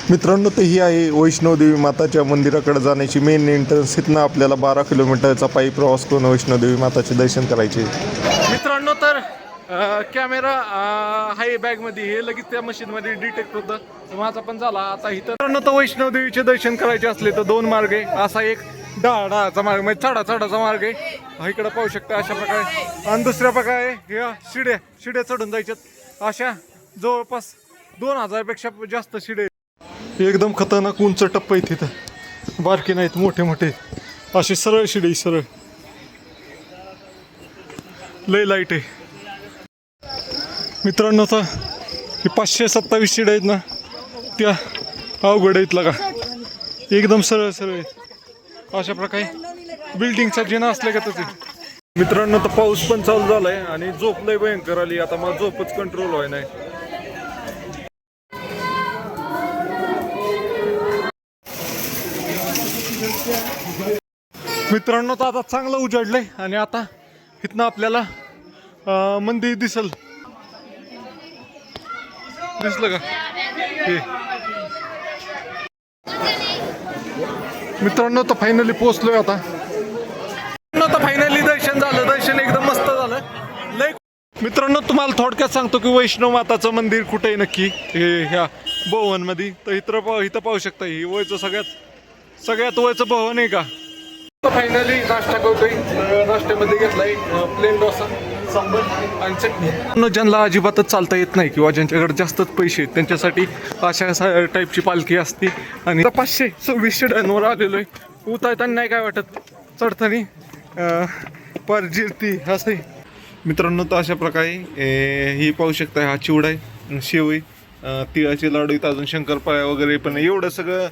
मित्रांनो, तर ही आहे वैष्णोदेवी माताच्या मंदिराकडे जाण्याची मेन एंट्रन्स. इथनं आपल्याला 12 किलोमीटरचा पायी प्रवास करून वैष्णोदेवी माताचे दर्शन करायचे. मित्रांनो, तर कॅमेरा आहे बॅगमध्ये, हे लगेच त्या मशीनमध्ये डिटेक्ट होतं. माझा पण झाला. आता इथं मित्रांनो, तर वैष्णोदेवीचे दर्शन करायचे असले तर दोन मार्ग आहे. असा एक डाळाचा मार्ग म्हणजे चढाचा मार्ग आहे, इकडं पाहू शकता अशा प्रकारे. आणि दुसऱ्या प्रकारे ह्या शिड्या चढून जायच्यात. अशा जवळपास 2000 पेक्षा जास्त शिडे. एकदम खतरनाक उंच टप्पा आहे तिथं, बारकी नाहीत, मोठे असे सरळ शिडे, सरळ लय लाईट आहे. मित्रांनो, तर हे 527 शिड्या आहेत ना, त्या अवघड आहेत लगा. एकदम सरळ आहेत अशा प्रकारे. बिल्डिंगचा जिना असल्या का तसे. मित्रांनो, तर पाऊस पण चालू झालाय आणि झोप लय भयंकर आली. आता मला झोपच कंट्रोल व्हाय नाही. मित्रांनो, तर आता चांगलं उजाडलंय आणि आता इथनं आपल्याला मंदिर दिसलं का हे. मित्रांनो, तर फायनली पोहोचलोय आता. फायनली दर्शन एकदम मस्त झालं. लय मित्रांनो, तुम्हाला थोडक्यात सांगतो की वैष्णव माताचं मंदिर कुठे आहे नक्की, हे ह्या भवन मध्ये. तर इथं पाहू शकता, ही वयचं सगळ्यात वयचं भवन आहे का. फायनली नाश्ता करतोय. नाश्त्यामध्ये घेतलाय प्लेन डोसा, सांबर आणि चटणी. ज्यांना अजिबातच चालता येत नाही किंवा ज्यांच्याकडे जास्तच पैसे आहेत त्यांच्यासाठी अशा टाईपची पालखी असते. आणि 526 शिड्यांवर आलेलो आहे. उतरताना नाही काय वाटत, चढताना पर जिरती असं. मित्रांनो, तर अशा प्रकारे ही पाहू शकता, हा चिवडा आहे, शेव आहे, तिळाचे लाडू आहेत, अजून शंकरपाळ्या वगैरे. पण एवढं सगळं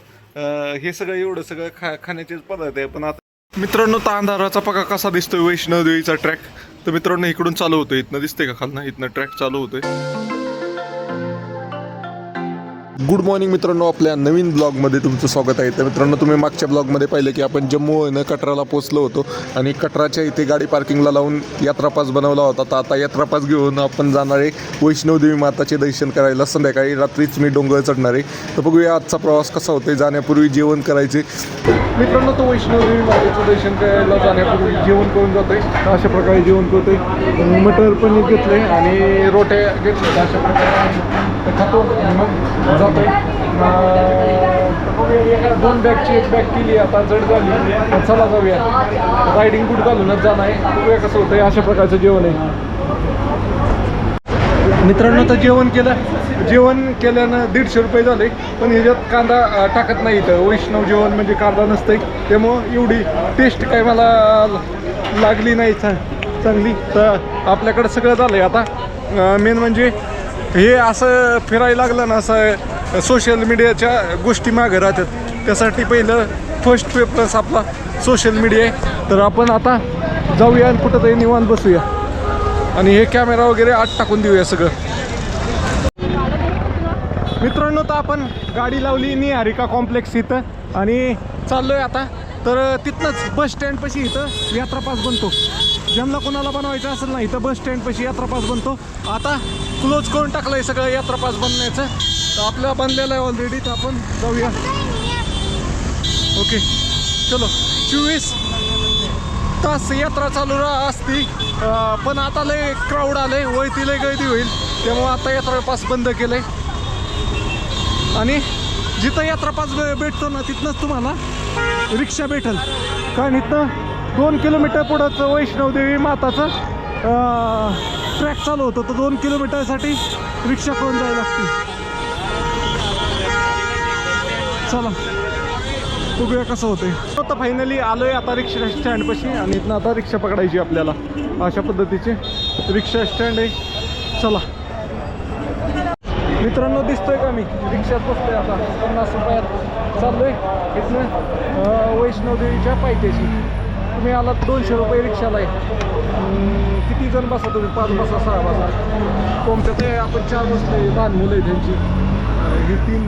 खाण्याचेच पदार्थ आहे. पण आता मित्रांनो, तर अंधाराचा पका कसा दिसतोय वैष्णोदेवीचा ट्रॅक. तर मित्रांनो, इकडून चालू होतोय, इथनं दिसतंय का खालनं, इथनं ट्रॅक चालू होतोय. गुड मॉर्निंग मित्रांनो, आपल्या नवीन ब्लॉगमध्ये तुमचं स्वागत आहे. तर मित्रांनो, तुम्ही मागच्या ब्लॉगमध्ये पाहिलं की आपण जम्मू कटराला पोहोचलो होतो आणि कटराच्या इथे गाडी पार्किंगला लावून यात्रा पास बनवला होता. तर आता यात्रा पास घेऊन आपण जाणार आहे वैष्णोदेवी माताचे दर्शन करायला. संध्याकाळी रात्रीच मी डोंगर चढणार आहे. तर बघूया आजचा प्रवास कसा होतोय. जाण्यापूर्वी जेवण करायचे. मित्रांनो, तो वैष्णोदेवी मातेचं दर्शन करायला जाण्यापूर्वी जेवण करून जातोय. अशा प्रकारे जेवण करतोय. मटर पनीर घेतलंय आणि रोट्या घेतल्या. अशा प्रकारे खातो मग जातोय. 2 बॅगची 1 बॅग केली, आता जड झाली. चला जाऊया, रायडिंग बूट घालूनच जाणं आहे. बघूया कसं होतंय. अशा प्रकारचं जेवण आहे. मित्रांनो, तर जेवण केल्यानं 150 रुपये झाले. पण ह्याच्यात कांदा टाकत नाही. इथं वैष्णव जेवण म्हणजे कांदा नसतंय, त्यामुळं एवढी टेस्ट काय मला लागली नाही चांगली. तर आपल्याकडं सगळं झालंय. आता मेन म्हणजे हे असं फिरायला लागलं ना, असं सोशल मीडियाच्या गोष्टी मागं राहतात. त्यासाठी पहिलं फर्स्ट प्रेफरन्स आपला सोशल मीडिया आहे. तर आपण आता जाऊया आणि कुठंतरी निवांत बसूया आणि हे कॅमेरा वगैरे आत टाकून देऊया सगळं. मित्रांनो, तर आपण गाडी लावली निहारिका कॉम्प्लेक्स इथं आणि चाललोय आता. तर तिथनंच बस स्टँडपाशी इथं यात्रा पास बनतो. ज्यांना कोणाला बनवायचं असेल ना, इथं बस स्टँडपाशी यात्रा पास बनतो. आता क्लोज करून टाकलंय सगळं यात्रा पास बनण्याचं. तर आपल्या बनलेलं आहे ऑलरेडी. तर आपण जाऊया. ओके, चलो. 24 तास यात्रा चालू असती. पण आता लय क्राऊड आले, वळती लय गर्दी होईल, त्यामुळे आता यात्रा पास बंद केलंय. आणि जिथं यात्रा पास भेटतो ना, तिथनंच तुम्हाला रिक्षा भेटेल. कारण इथनं 2 किलोमीटर पुढंच वैष्णोदेवी माताचं ट्रॅक चालू होतं. तर 2 किलोमीटरसाठी रिक्षा करून जायला लागते. चला बघूया कसं होतंय. आता फायनली आलोय आता रिक्षा स्टँडपाशी आणि इथनं आता रिक्षा पकडायची आपल्याला. अशा पद्धतीचे रिक्षा स्टँड आहे. चला मित्रांनो, दिसतोय का मी रिक्षात बसतोय. आता 50 रुपयात चाललोय इथनं वैष्णोदेवीच्या पायथ्याशी. तुम्ही आलात 200 रुपये रिक्षाला आहे. किती जण बसा तुम्ही? 5 बसा, 6 बसा. तुमच्यात आपण 4 बसले. लहान मुलं आहे त्यांची. ही 3.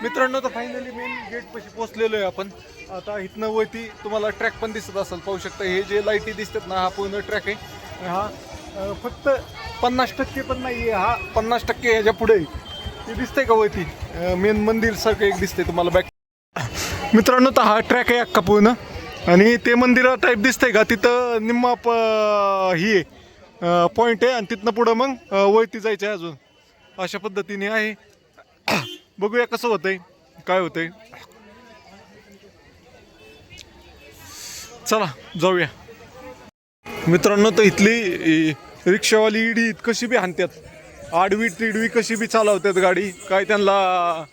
मित्रांनो तर फायनली मेन गेट पाशी पोहोचलेलो आहे आपण. आता इथनं वरती तुम्हाला ट्रॅक पण दिसत असेल, पाहू शकता. हे जे लाईटी दिसतात ना, हा पूर्ण ट्रॅक आहे. हा फक्त 50% पण नाही आहे, हा 50% ह्याच्या पुढे आहे. ते दिसतंय का वरती मेन मंदिर सारखं एक दिसतंय तुम्हाला बॅक. मित्रांनो तर हा ट्रॅक आहे अख्खा पूर्ण. आणि ते मंदिरा टाईप दिसतंय का, तिथं निम्मा ही आहे पॉईंट आहे. आणि तिथनं पुढं मग वरती जायचं आहे अजून. अशा पद्धतीने आहे. बघूया कसं होतंय, काय होतंय. चला जाऊया. मित्रांनो तर इथली रिक्षावाली इडी कशी बी हाणतात, आडवी तिडवी कशी बी चालवतात गाडी. काय त्यांना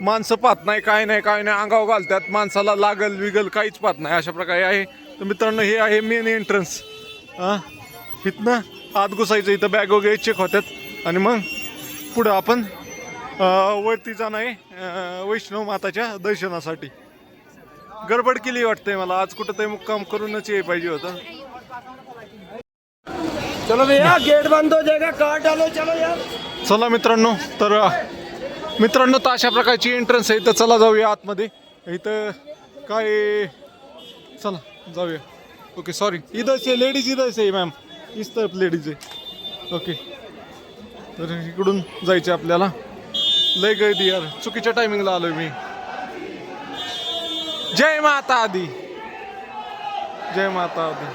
माणसं पाहत नाही, काय नाही काय नाही, अंगावर घालतात. माणसाला लागल विगल काहीच पाहत नाही, अशा प्रकारे आहे. तर मित्रांनो हे आहे मेन एंट्रन्स. इथनं आत घुसायचं, इथं बॅग वगैरे चेक होतात आणि मग पुढं आपण वरती जाणं आहे वैष्णव माताच्या दर्शनासाठी. गडबड केली वाटतंय मला आज, कुठं तरी मुक्काम करूनच ये पाहिजे होतं. चलो भैया गेट बंद हो जाएगा, कार्ड डालो, चलो यार. चला मित्रांनो तर अशा प्रकारची एंट्रन्स आहे. तर चला जाऊया आतमध्ये. इथं काय, चला जाऊया. ओके सॉरी, इधर से लेडीज, इधर से मॅम, इस तरफ लेडीज आहे. ओके तर इकडून जायचं आपल्याला. लय गर्दी यार, चुकीच्या टायमिंगला आलोय मी. जय माता आदी, जय माता आदी.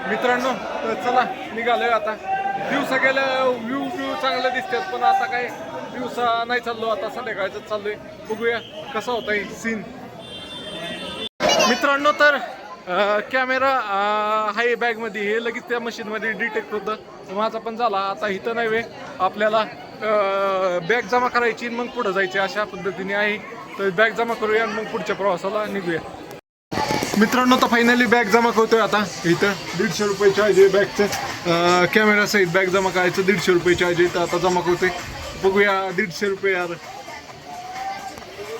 मित्रांनो तर चला निघालोय आता. दिवसा गेलं व्ह्यू चांगलं दिसतात, पण आता काय दिवसा नाही चाललो, आता संध्याकाळचं चाललोय. बघूया कसा होता सीन. मित्रांनो तर कॅमेरा आहे बॅगमध्ये, हे लगेच त्या मशीनमध्ये डिटेक्ट होतं. माझा पण झाला. आता इथं नाही वे, आपल्याला बॅग जमा करायची मग पुढं जायचे, अशा पद्धतीने आहे. तर बॅग जमा करूया आणि मग पुढच्या प्रवासाला निघूया. मित्रांनो तर फायनली बॅग जमा करतोय आता. इथं 150 रुपये चार्ज आहे बॅगचं. कॅमेरासहित बॅग जमा करायचं 150 रुपये चार्ज आहे. तर आता जमा करतोय. बघूया 150 रुपये यार,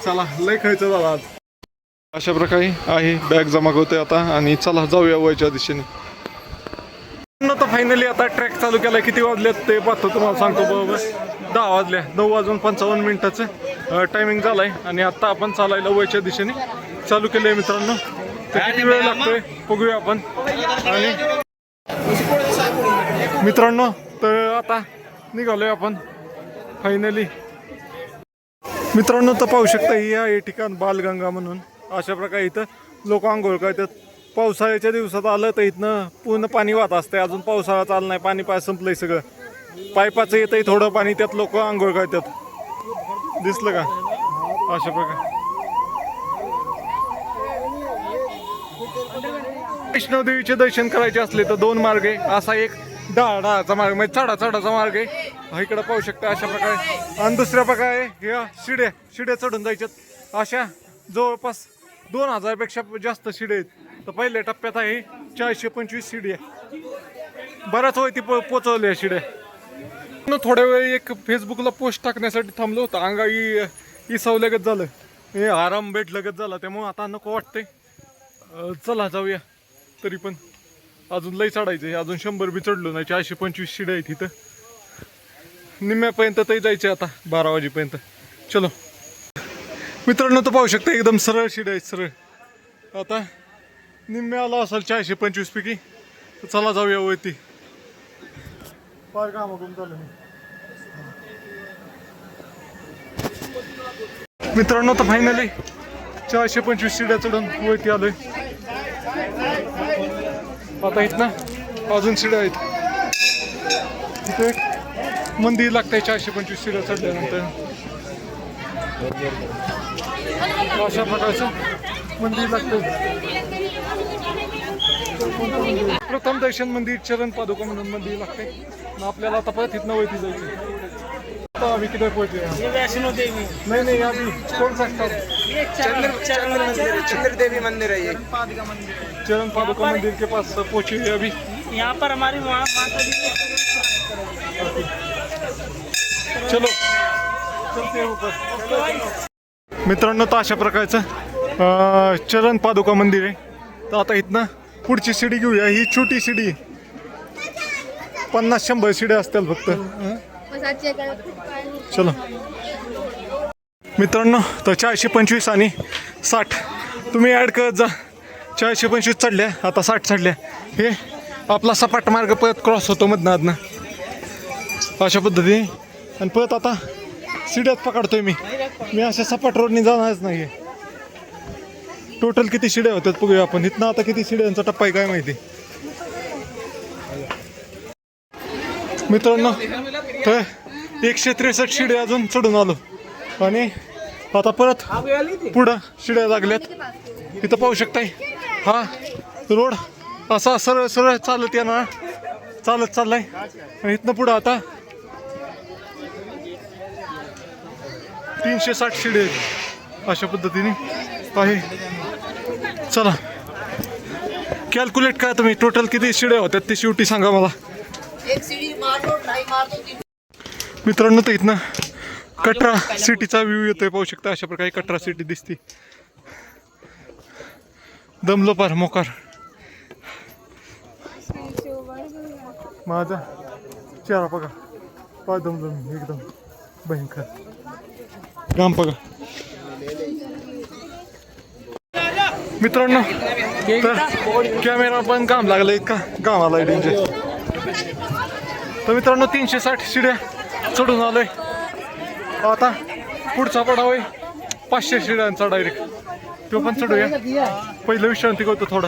चला लय खर्च झाला आज. अशा प्रकारे आहे, बॅग जमा करतोय आता आणि चला जाऊया वरच्या दिशेने. तर फायनली आता ट्रॅक चालू केला. किती वाजलेत ते पाहतो, तुम्हाला सांगतो. बरोबर 10 वाजल्या, 9:55 टायमिंग झालाय. आणि आता आपण चालायला वरच्या दिशेने चालू केलंय मित्रांनो. तर किती वेळ लागतोय बघूया आपण. आणि मित्रांनो तर आता निघालोय आपण फायनली. मित्रांनो तर पाहू शकता, ही आहे ठिकाण बालगंगा म्हणून. अशा प्रकारे इथं लोक आंघोळ करतात. पावसाळ्याच्या दिवसात आलं तर इथनं पूर्ण पाणी वाहत असते. अजून पावसाळा चालू नाही, पाणी संपलंय सगळं. पाईपाचं येतंय थोडं पाणी, त्यात लोक आंघोळ करतात. दिसलं का अशा प्रकारे. वैष्णवदेवीचे दर्शन करायचे असले तर 2 मार्ग आहे. असा एक डाळाचा मार्ग, म्हणजे चढाचा मार्ग आहे. इकडं पाहू शकता अशा प्रकारे. आणि दुसऱ्या प्रकारे ह्या शिड्या चढून जायच्यात. अशा जवळपास 2000 पेक्षा जास्त शिड्या आहेत. तर पहिल्या टप्प्यात आहे 425 शिड्या. बऱ्याच वरती पोचवल्या शिड्या. थोड्या वेळ एक फेसबुकला पोस्ट टाकण्यासाठी थांबलो होतं. अंगाई इसवल्यागत झालं, हे आराम भेटल्यागत झाला. त्यामुळे आता नको वाटतंय. चला जाऊया. तरी पण अजून लई चढायचं आहे. अजून 100 बी चढलो नाही. 425 शिड्या आहेत इथं. निम्म्यापर्यंत तरी जायचे आता 12 वाजेपर्यंत. चलो मित्रांनो तर पाहू शकता, एकदम सरळ शिड्या आहेत, सरळ. आता निम्म्याला असेल 425 पैकी. तर चला जाऊया वरती. फार काम करून चालू मित्रांनो. तर फायनली 425 शिड्या चढून वरती आलोय. आता इथनं अजून शिड्या आहेत. तिथे एक मंदिर लागतंय 425 शिड्या चढल्यानंतर. अशा प्रकारचं मंदिर लागतंय. प्रथम दर्शन मंदिर, चरण पादुका म्हणून मंदिर लागतंय. आपल्याला आता परत इथनं वरती जायचं. आता आम्ही किती पोहोचले? वैष्णो देवी नाही अभी कौन सा स्टॉप? चंद्र देवी मंदिर है ये. चरण पादुका मंदिर के पास पहुंचे हैं अभी. यहाँ पर हमारी माता जी. चलो चलते हैं ऊपर. मित्रांनो तर अशा प्रकारचं चरण पादुका मंदिर आहे. तर आता इथनं पुढची शिडी घेऊया. ही छोटी शिडी 50-100 शिड्या असतील फक्त. चलो मित्रांनो, तर 425 आणि 60 तुम्ही ॲड करत जा. 425 चढल्या, आता 60 चढल्या. हे आपला सपाट मार्ग परत क्रॉस होतो मधनं अशा पद्धतीने. आणि परत आता शिड्यात पकडतोय मी अशा सपाट रोडने जाणारच नाही. टोटल किती शिड्या होत्यात बघूया आपण. इथनं आता किती शिड्यांचा टप्पा आहे काय माहिती मित्रांनो. तर 163 शिड्या अजून चढून आलो आणि आता परत पुढं शिड्या लागल्यात. इथं पाहू शकताय हा रोड असा सरळ सरळ चालत येणार, चालत चाललाय. आणि इथनं पुढं आता 360 शिडे आहेत अशा पद्धतीने आहे. चला कॅल्क्युलेट करा तुम्ही टोटल किती शिड्या होत्यात ते शेवटी सांगा मला. मित्रांनो, तर इथनं कटरा सिटीचा व्ह्यू येतोय पाहू शकता. अशा प्रकारे कटरा सिटी दिसते. दमलो पार मोकार. माझा चेहरा बघा, पाय दमलो मी एकदम भयंकर. काम बघा मित्रांनो. तर कॅमेरा पण काम लागलं इतका काम आला डेंजर. तर मित्रांनो 360 शिड्या चढून आलोय. आता पुढचा पडाव आहे 500 शिड्यांचा डायरेक्ट. तो पण चढूया. पहिलं विश्रांती करतो थोडं.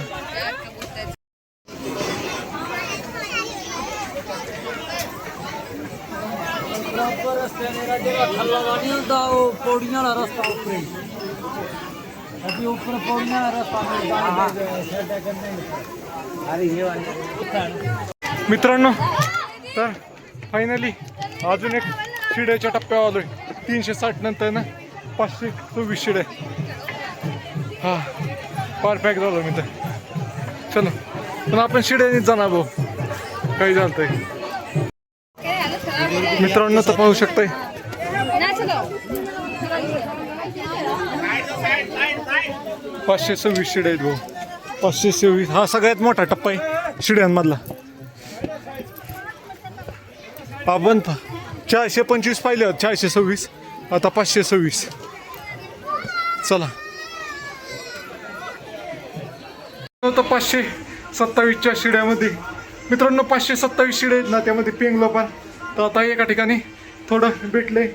मित्रांनो, तर फायनली अजून एक शिड्याच्या टप्प्यावर आलोय. 360 नंतर ना 524 शिड्या. हा पार पॅक झालो मी तर. चलो पण आपण शिड्यानेच जाणार भाऊ, काही झालंय. मित्रांनो, तर पाहू शकताय 526 शिड्या आहेत भाऊ. 526 हा सगळ्यात मोठा टप्पा आहे शिड्यांमधला. आपण 425 पाहिले होते, 426 आता 526. चला तर 527च्या शिड्यामध्ये मित्रांनो 527 शिड्या आहेत ना, त्यामध्ये पेंगलो पण. तर आता एका ठिकाणी थोडं भेटले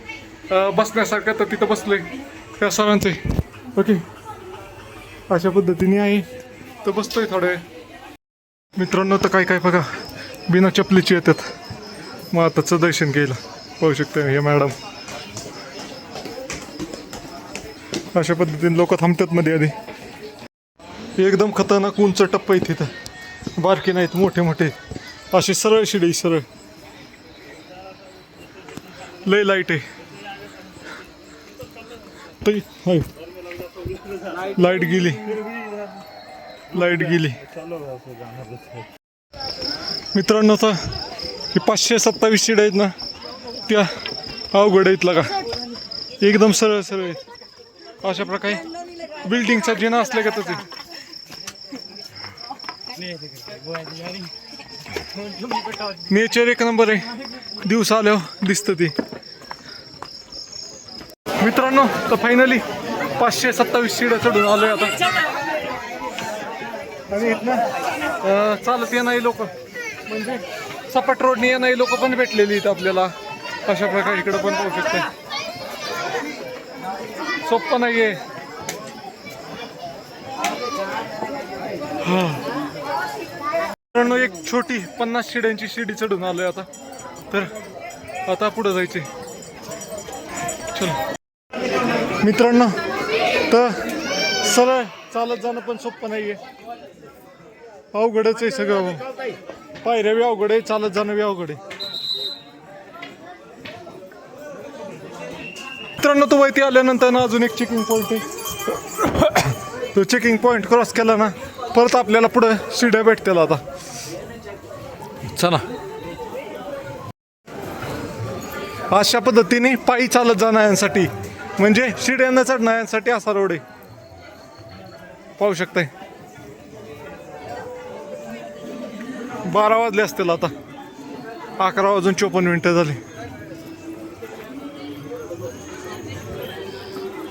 बसण्यासारखं, तर तिथं बसलोय त्या सरांचे. ओके अशा पद्धतीने आहे, तर बसतोय थोडं वेळ. मित्रांनो, तर काय बघा बिना चपलीची येतात माताचं दर्शन घ्यायला. पाहू शकता हे मॅडम. अशा पद्धतीने लोक थांबतात मध्ये आधी. एकदम खतरनाक उंच टप्पा आहे तिथं. बारके नाहीत, मोठे मोठे असे सरळ शिडी, सरळ. लय लाईट आहे. लाईट गेली, लाईट गेली. मित्रांनो, तर हे 527 शिड्या आहेत ना, त्या अवघड आहेत लगा. एकदम सरळ सरळ आहेत. अशा प्रकारे बिल्डिंगचा जिना असल्या का तसे. नेचर एक नंबर आहे, दिवस आल्यावर दिसतं ते. मित्रांनो, तर फायनली 527 शिड्या चढून आलोय आता. आणि इथनं चालत येणारी लोक, म्हणजे सपाट रोडने येणारी लोक पण भेटलेली आहेत आपल्याला. अशा प्रकारे इकडं पण पाहू शकते. सोपं नाहीये. मित्रांनो, एक छोटी 50 शिड्यांची शिडी चढून आलोय आता. तर आता पुढे जायचे. चलो मित्रांनो, तर सरळ चालत जाणं पण सोपं नाहीये, अवघडच आहे सगळं. पायऱ्या बी अवघड आहे, चालत जाणं बी अवघड आहे. मित्रांनो, तो वरती आल्यानंतर ना अजून एक चेकिंग पॉईंट आहे. तो चेकिंग पॉईंट क्रॉस केला ना परत आपल्याला पुढे शिड्या भेटतील आता. चला अशा पद्धतीने पायी चालत जाणाऱ्यांसाठी, म्हणजे शिड्यांना चढणाऱ्यांसाठी असा रोड आहे. पाहू शकताय 12 वाजले असतील आता. 11:54 झाले.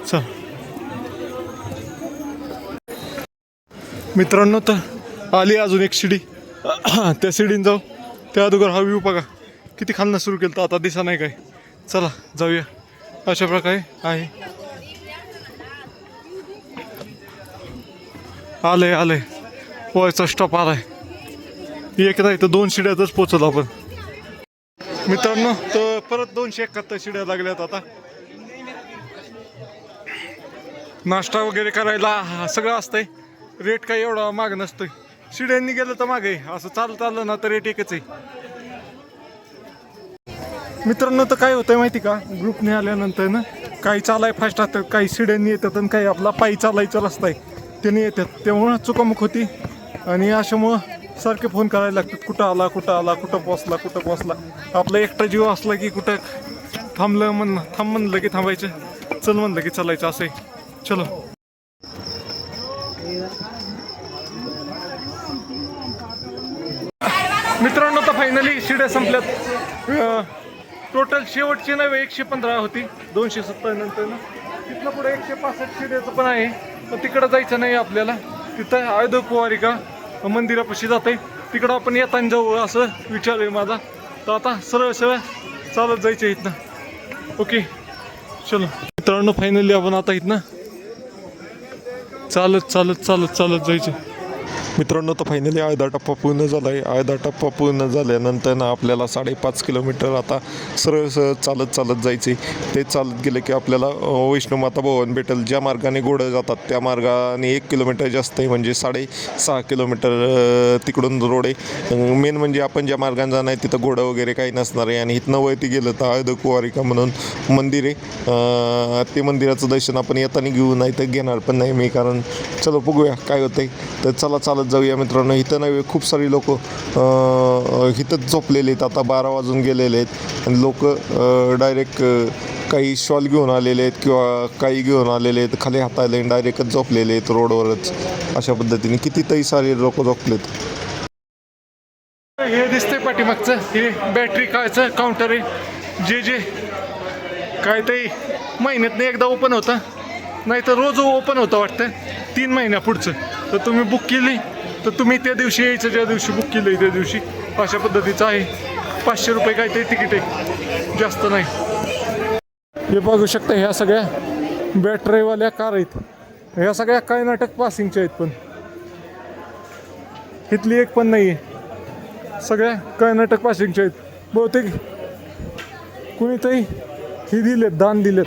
चल मित्रांनो, तर आली अजून एक शिडी. त्या शिडीने जाऊ. त्या अगोदर हा व्ह्यू बघा किती खालनं सुरू केलं तर आता दिसा नाही काय. चला जाऊया. अशा प्रकारे आहे. आलंय पोहायचा स्टॉप आलाय. एकदा इथं 2 शिड्यातच पोचलो आपण मित्रांनो. तर परत 271 शिड्या लागल्यात. आता नाश्ता वगैरे करायला सगळं असतंय. रेट काही एवढा माग नसतोय. शिड्यांनी गेलं तर मागे, असं चालत आलं ना तर रेट एकच आहे मित्रांनो. तर काय होतंय माहिती का, ग्रुपने आल्यानंतर ना काही चालाय फास्ट असतात, काही शिड्यांनी येतात आणि काही आपला पायी चालायचा रस्ता आहे त्याने येतात. त्यामुळं चुकामुक होती आणि अशामुळं सारखे फोन करायला लागतात. कुठं आला, कुठं पोचला. आपला एकटा जीव असला की कुठं थांब म्हणलं की थांबायचं, चल म्हणलं की चालायचं. असं आहे. चलो मित्रांनो, तर फायनली शिड्या संपल्यात. टोटल शेवटची नव्हे 115 होती 270 नंतर ना. तिथनं पुढे 165 शिड्याचं पण आहे. पण तिकडं जायचं नाही आपल्याला. तिथं आयुध कुवारिका मंदिरापाशी जाते. तिकडं आपण येताना जाऊ असं विचार आहे माझा. तर आता सरळ चालत जायचं इथनं. ओके चलो मित्रांनो, फायनली आपण आता इथनं चालत जायचं मित्रांनो. तर फायनली अर्धा टप्पा पूर्ण झाला आहे. अर्धा टप्पा पूर्ण झाल्यानंतर ना आपल्याला 5.5 किलोमीटर आता सरळ चालत जायचे. ते चालत गेलं की आपल्याला वैष्णोमाता भवन भेटेल. ज्या मार्गाने घोडं जातात त्या मार्गाने 1 किलोमीटर जास्त आहे, म्हणजे 6.5 किलोमीटर तिकडून रोड आहे. मेन म्हणजे आपण ज्या मार्गाने जाणार आहे तिथं घोडं वगैरे काही नसणार आहे. आणि इथनं वरती गेलं तर अर्ध कुवारिका म्हणून मंदिर आहे. ते मंदिराचं दर्शन आपण येताना घेऊ, नाही तर घेणार पण नाही मी, कारण चलो बघूया काय होतंय. तर चला चालत जाऊया मित्रांनो. इथं नव्हे खूप सारी लोक इथंच झोपलेले आहेत. आता 12 वाजून गेलेले आहेत आणि लोक डायरेक्ट काही शॉल घेऊन आलेले आहेत किंवा काही घेऊन आलेले आहेत, खाली हाताले डायरेक्टच झोपलेले आहेत रोडवरच. अशा पद्धतीने कितीतरी सारे लोक झोपलेत. हे दिसतंय पाठीमागचं, हे बॅटरी कायचं काउंटर आहे. जे काय ते महिन्यातनं एकदा ओपन होतं, नाही तर रोज ओपन होतं वाटतं 3 महिन्या पुढचं. तर तुम्ही बुक केली तर तुम्ही त्या दिवशी यायचं ज्या दिवशी बुक केलं त्या दिवशी. अशा पद्धतीचं आहे. 500 रुपये काय ते तिकीट आहे, जास्त नाही. हे बघू शकता, ह्या सगळ्या बॅटरीवाल्या कार आहेत. ह्या सगळ्या कर्नाटक पासिंगच्या आहेत, पण इथली एक पण नाही आहे. सगळ्या कर्नाटक पासिंगच्या आहेत. बहुतेक कुणीतरी ही दिलेत, दान केलेत.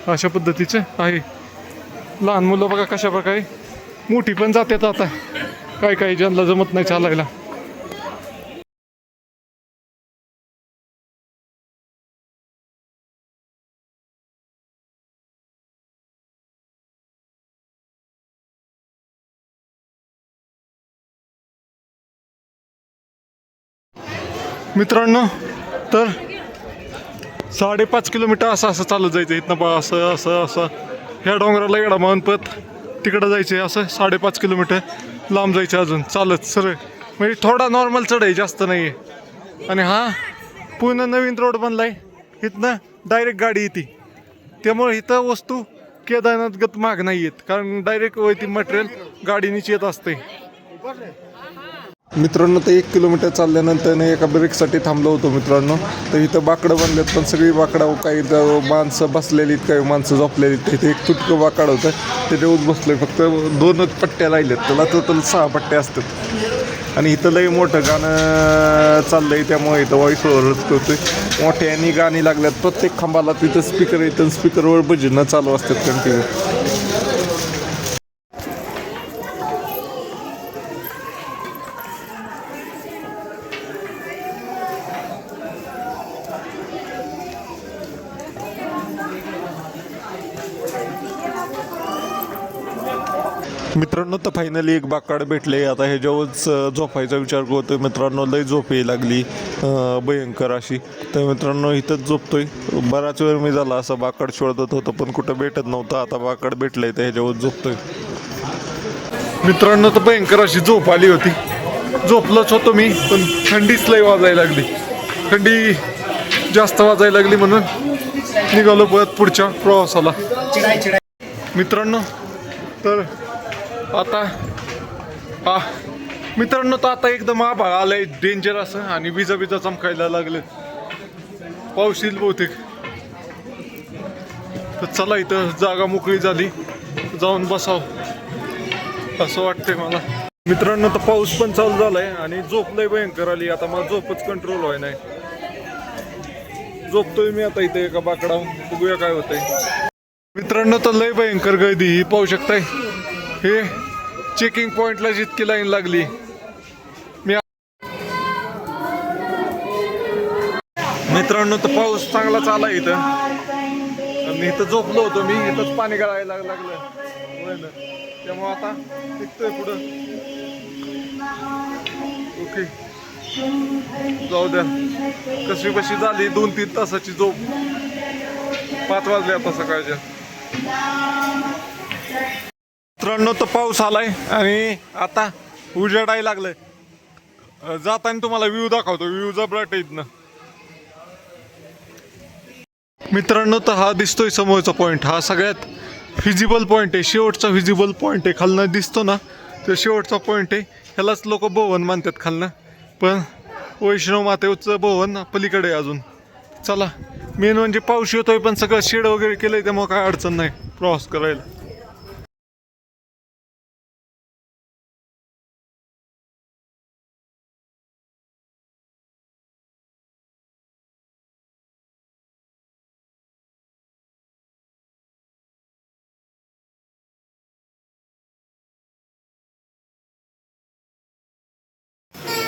अशा पद्धतीचं आहे. लहान मुलं बघा कशा प्रकारे, मोठी पण जातात आता. काही ज्यांना जमत नाही चालायला. मित्रांनो, तर 5.5 किलोमीटर असं चालत जायचं इथनं बा. असं ह्या डोंगराला एवढा मानपत तिकडं जायचं. असं 5.5 किलोमीटर लांब जायचं अजून चालत सरळ. म्हणजे थोडा नॉर्मल चढाई, जास्त नाही आहे. आणि हा पूर्ण नवीन रोड बनला आहे. इथनं डायरेक्ट गाडी येते. त्यामुळे इथं वस्तू केदारनाथगत महाग नाही आहेत, कारण डायरेक्ट वरती मटेरियल गाडीनीच येत असते. मित्रांनो, तर 1 किलोमीटर चालल्यानंतर एका ब्रेकसाठी थांबलो होतो मित्रांनो. तर इथं बाकडं बनलेत, पण सगळी बाकडं, काही माणसं बसलेली आहेत, काही माणसं झोपलेली आहेत. इथे एक तुटकं बाकड होतं, त्याच्यावर बसलोय. फक्त 2 पट्ट्या राहिल्यात, त्याला टोटल 6 पट्ट्या असतात. आणि इथं लई मोठं गाणं चाललंय, त्यामुळे इथं व्हॉइस ओव्हरच करतोय. मोठ्यानी गाणी लागल्यात. प्रत्येक खांबाला तिथं स्पीकर येतं, स्पीकरवर भजनं चालू असतात कंटिन्यू. मित्रांनो, तर फायनली एक बाकाड भेटले. आता ह्याच्यावरच झोपायचा विचार करतोय मित्रांनो. लई झोप यायला लागली भयंकर अशी. तर मित्रांनो इथंच झोपतोय. बराच वेळ मी झाला असं बाकाड शोधत होतो, पण कुठं भेटत नव्हतं. आता बाकाड भेटलंय तर ह्याच्यावर झोपतोय मित्रांनो. तर भयंकर अशी झोप आली होती. झोपलोच होतो मी, पण थंडीच लय वाजायला लागली. थंडी जास्त वाजायला लागली म्हणून निघालो परत पुढच्या प्रवासाला. मित्रांनो तर आता तर आता एकदम आभाळ आलंय डेंजर असं, आणि विजा चमकायला लागले. पाऊस येईल बहुतेक. तर चला, इथं जागा मोकळी झाली, जाऊन बसावं असं वाटतंय मला. मित्रांनो तर पाऊस पण चालू झालाय आणि झोप लय भयंकर आली. आता मला झोपच कंट्रोल व्हाय नाही. झोपतोय मी आता इथे एका बाकडावर, बघूया काय होतंय. मित्रांनो तर लय भयंकर गर्दी ही पाहू शकताय. हे चेकिंग पॉइंटला जितकी लाईन लागली. मित्रांनो तर पाऊस चांगलाच आला इथं, आणि इथं झोपलो होतो मी. इथंच पाणी गळायला लागलं, त्यामुळे आता निघतोय पुढं. ओके, जाऊ द्या. कशी झाली 2-3 तासाची झोप. 5 वाजले आता सकाळच्या. मित्रांनो तर पाऊस आलाय आणि आता उजेडायला लागलंय. जाताना तुम्हाला व्ह्यू दाखवतो. व्ह्यू जबराट आहे इथनं. मित्रांनो तर हा दिसतोय समोरचा पॉइंट, हा सगळ्यात फिजिबल पॉइंट आहे. शेवटचा फिजिबल पॉइंट आहे. खालनं दिसतो ना, तो शेवटचा पॉइंट आहे. ह्यालाच लोक भवन मानतात खालनं, पण वैष्णव मातेचं भवन पलीकडे आहे अजून. चला, मेन म्हणजे पाऊस येतोय पण सगळं शेड वगैरे केलंय, त्यामुळे काय अडचण नाही प्रवास करायला.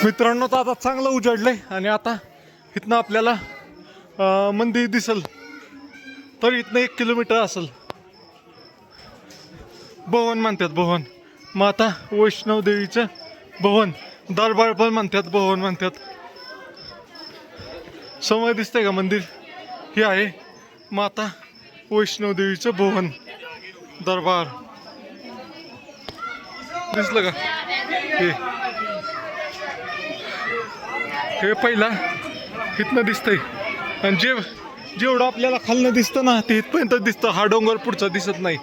मित्रांनो तर आता चांगलं उजाडलंय आणि आता इथनं आपल्याला मंदिर दिसल. तर इथनं 1 किलोमीटर असेल. भवन म्हणतात, भवन. माता वैष्णव देवीचं भवन, दरबार पण म्हणतात, भवन म्हणतात. समोर दिसतंय का मंदिर? हे आहे माता वैष्णव देवीचं भवन, दरबार. दिसलं का? हे पहिला इथनं दिसतंय, आणि जेवढं आपल्याला खालनं दिसतं ना ते इथपर्यंत दिसतं. हा डोंगर पुढचा दिसत नाही.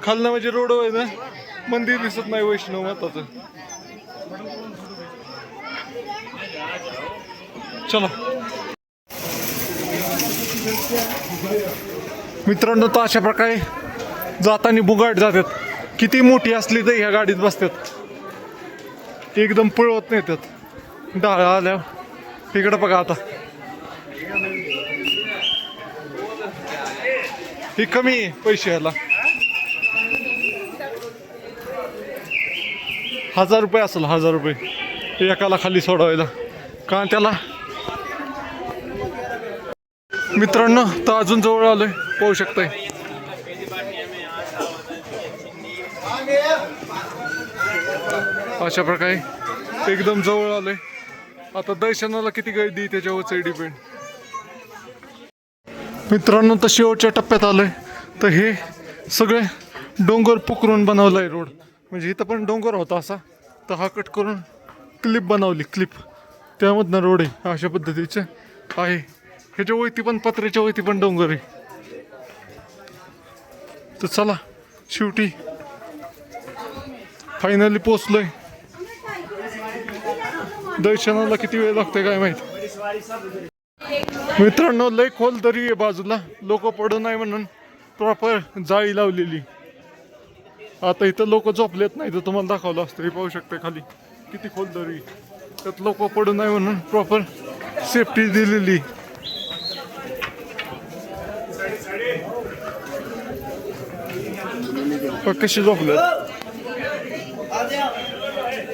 खालनं म्हणजे रोड आहे ना, मंदिर दिसत नाही वैष्णव माताचं. चला मित्रांनो, तर अशा प्रकारे जाताना बुगाट जातात. किती मोठी असली तर ह्या गाडीत बसतात, एकदम पळवत नाही त्यात. डाळा आल्यावर इकडं बघा. आता ही कमी आहे पैसे ह्याला. 1000 रुपये असेल, 1000 रुपये एकाला खाली सोडवायला. का त्याला. मित्रांनो तर अजून जवळ आलोय, पाहू शकताय. अशा प्रकारे एकदम जवळ आलोय. आता दर्शनाला किती गर्दी त्याच्यावरच डिपेंड. मित्रांनो तर शेवटच्या टप्प्यात आलोय. तर हे सगळे डोंगर पुकरून बनवलाय रोड. म्हणजे इथं पण डोंगर होता असा, तर हा कट करून क्लिप बनवली, क्लिप. त्यामधनं रोड आहे अशा पद्धतीचं आहे. ह्याच्या वरती पण, पत्र्याच्या वरती पण डोंगर आहे. तर चला, शेवटी फायनली पोचलोय. दर्शनाला किती वेळ लागतोय काय माहित. मित्रांनो लय खोल दरी आहे बाजूला, लोक पडू नये म्हणून प्रॉपर जाळी लावलेली. आता इथं लोक झोपलेत नाही, तर तुम्हाला दाखवलं असतं. हे पाहू शकता खाली किती खोल दरी, त्यात लोक पडू नये म्हणून प्रॉपर सेफ्टी दिलेली. कशी झोपलेत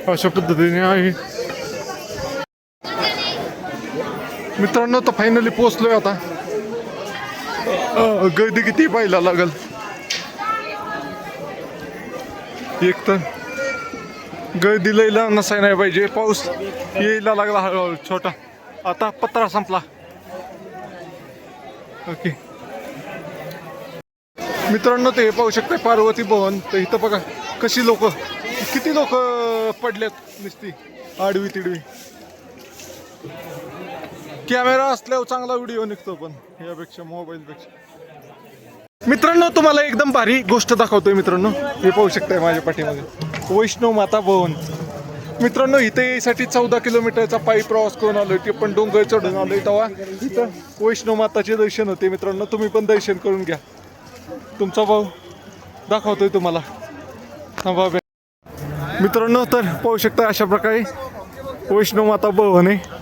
अशा पद्धतीने आहे. मित्रांनो तर फायनली पोहोचलोय. आता गर्दी किती पाहायला लागल. एक तर गर्दी लईला नसाय नाही पाहिजे. पाऊस यायला लागला हळूहळू छोटा. आता पत्रा संपला. ओके मित्रांनो ते पाहू शकता पार्वती भवन. तर इथं बघा कशी लोक, किती लोक पडलेत नुसती. आडवी तिडवी. कॅमेरा असल्यावर चांगला व्हिडिओ निघतो पण यापेक्षा मोबाईलपेक्षा. मित्रांनो तुम्हाला एकदम भारी गोष्ट दाखवतोय मित्रांनो. हे पाहू शकताय माझ्या पाठीमध्ये वैष्णव माता भवन. मित्रांनो इथे यासाठी 14 किलोमीटरचा पायी प्रवास करून आलोय. ते पण डोंगर चढून आलोय. तेव्हा इथं वैष्णव माताचे दर्शन होते मित्रांनो. तुम्ही पण दर्शन करून घ्या. तुमचा भाऊ दाखवतोय तुम्हाला. मित्रांनो तर पाहू शकता अशा प्रकारे वैष्णव माता भवन आहे.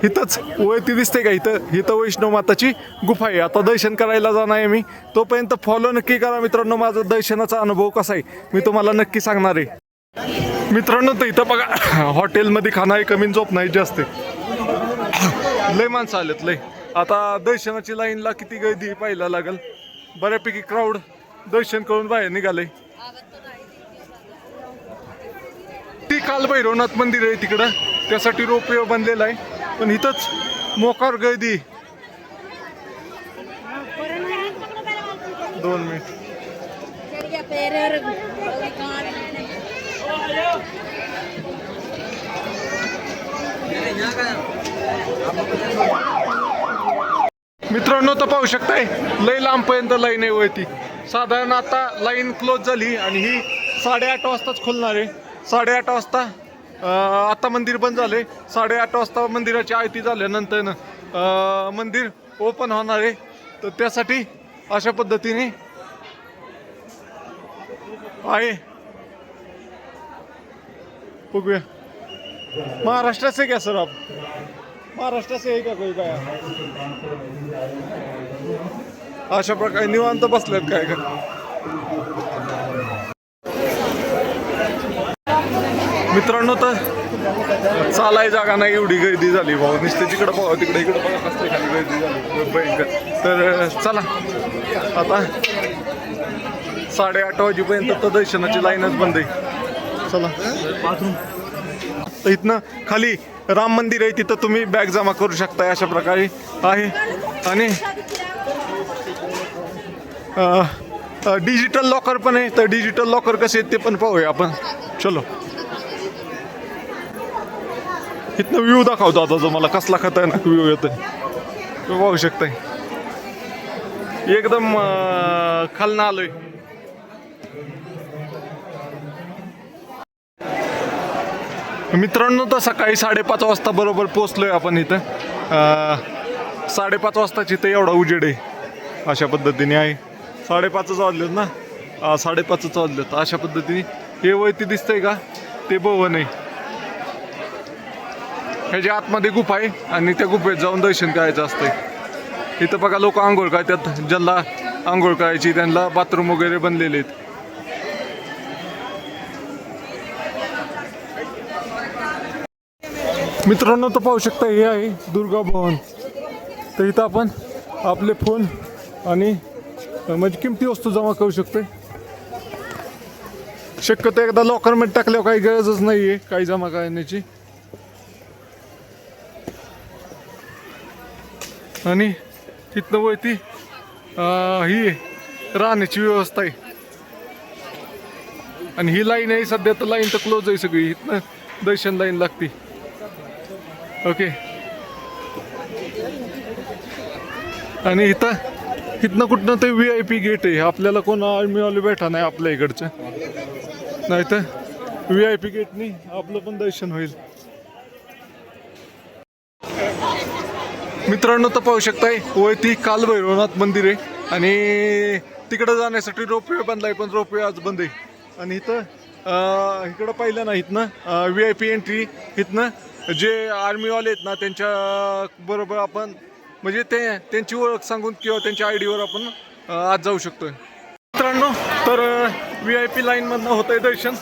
इथंच वरती दिसते का इथं वैष्णव माताची गुफा आहे. आता दर्शन करायला जाणार आहे मी. तोपर्यंत फॉलो नक्की करा मित्रांनो. माझा दर्शनाचा अनुभव कसा आहे मी तुम्हाला नक्की सांगणार आहे. मित्रांनो तर इथं बघा हॉटेलमध्ये खाणं आहे कमी झोप नाही जास्त. लय माणसं आलेत लय. आता दर्शनाची लाईनला किती गर्दी पाहायला लागल. बऱ्यापैकी क्राऊड दर्शन करून बाहेर निघाले. ती कालभैरवनाथ मंदिर आहे तिकडं. त्यासाठी रोपवे बनलेला आहे. पण इथंच मोकार गर्दी. 2 मिनिट. मित्रांनो तर पाहू शकताय लय लांबपर्यंत लाईन आहे वरती. साधारण आता लाईन क्लोज झाली आणि ही 8:30 वाजताच खोलणार आहे. 8:30 वाजता आता मंदिर बंद झाले. 8:30 वाजता मंदिराची आरती झाल्यानंतर मंदिर ओपन होणार आहे. तर त्यासाठी अशा पद्धतीने आहे. बघूया महाराष्ट्र से क्या सर आप महाराष्ट्र से है क्या कोई बाया. अशा प्रकारे निवांत बसल्यात काय का. मित्रांनो तर चालाय जागा नाही एवढी गर्दी झाली भाऊ. नुसते तिकडं बघा तिकडे इकडे बघा कसली खाली गर्दी झाली भयंकर. तर चला आता 8:30 वाजेपर्यंत तर दर्शनाची लाईनच बंद आहे. चला तर इथनं खाली राम मंदिर आहे. तिथं तुम्ही बॅग जमा करू शकताय अशा प्रकारे आहे. आणि डिजिटल लॉकर पण आहे. तर डिजिटल लॉकर कसे आहेत ते पण पाहूया आपण. चलो इथनं व्ह्यू दाखवतो आता जो मला कसला खतरनाक व्ह्यू येतोय तो पाहू शकताय. एकदम खालनं आलोय. मित्रांनो तर सकाळी 5:30 वाजता बरोबर पोचलोय आपण इथं. 5:30 वाजताची इथं एवढा उजेड आहे. अशा पद्धतीने आहे. 5:30 वाजलेत ना. 5:30 वाजलेत. अशा पद्धतीने हे वरती दिसतंय का ते भवन आहे. ह्याच्या आतमध्ये गुफा आहे आणि त्या गुफेत जाऊन दर्शन करायचं असतंय. इथं बघा लोक आंघोळ करतात. ज्यांना आंघोळ करायची त्यांना बाथरूम वगैरे बनलेले आहेत. मित्रांनो तर पाहू शकता हे आहे दुर्गा भवन. तर इथं आपण आपले फोन आणि म्हणजे किमती वस्तू जमा करू शकतोय. शक्यतो एकदा लॉकरमध्ये टाकल्यावर काही गरजच नाही आहे काही जमा करण्याची. आणि तिथनं वरती ही राहण्याची व्यवस्था आहे. आणि ही लाईन आहे सध्या तर लाईन तर क्लोज आहे सगळी. इथनं दर्शन लाईन लागते. ओके. आणि इथनं कुठनं ते VIP गेट आहे. आपल्याला कोण आर्मीवाले बैठा नाही आपल्या इकडचं. नाही तर VIP गेटनी आपलं पण दर्शन होईल. मित्रांनो तर पाहू शकताय वरती कालभैरवनाथ मंदिर आहे. आणि तिकडं जाण्यासाठी रोपवे बंद आहे पण रोपवे आज बंद आहे. आणि इकडं पाहिलं ना इथनं VIP एंट्री. इथनं जे आर्मीवाले आहेत ना त्यांच्या बरोबर आपण म्हणजे त्यांची ओळख सांगून किंवा त्यांच्या ID वर आपण आज जाऊ शकतोय. मित्रांनो तर VIP लाईनमधनं होतंय दर्शन